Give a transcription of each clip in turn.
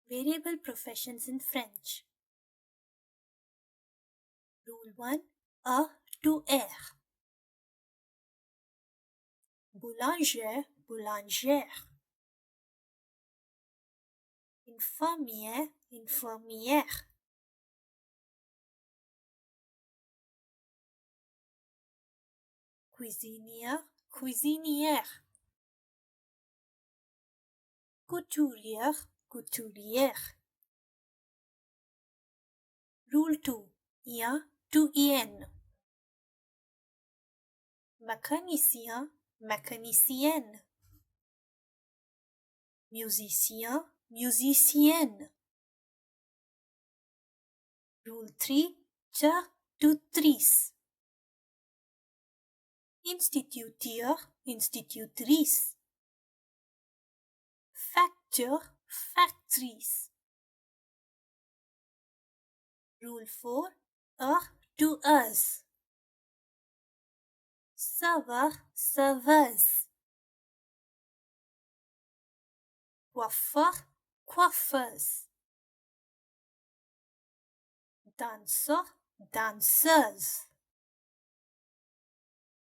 Variable professions in French. Rule 1. A to R. Boulanger, boulangère. Infirmier, infirmière. Cuisinier, cuisinière. Couturier, couturière. Rule 2. IA to IN. Mécanicien, mécanicienne. Musicien, musicienne. Rule 3. T to trice. Instituteur, institutrice. Facteur, factrice. Rule 4. To us. Serveur, serveuse. Coiffeur, coiffeuse. Danseur, danseuse.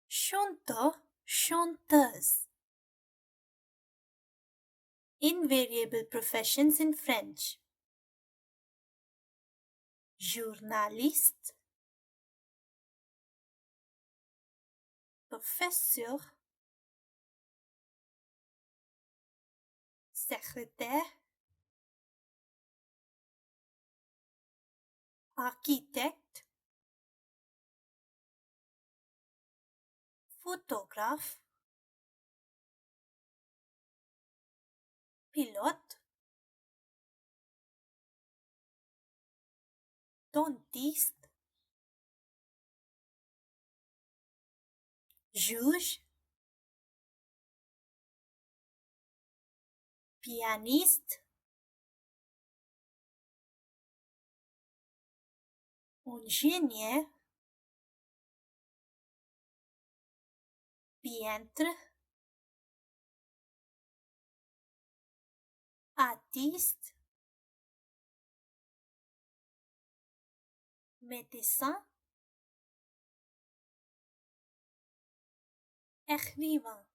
Chanteur, chanteuse. Invariable professions in French. Journaliste, professeur, secrétaire, architecte, photographe, pilote, dentiste, juge, pianiste, ingénieur, peintre, artiste, médecin, écrivain.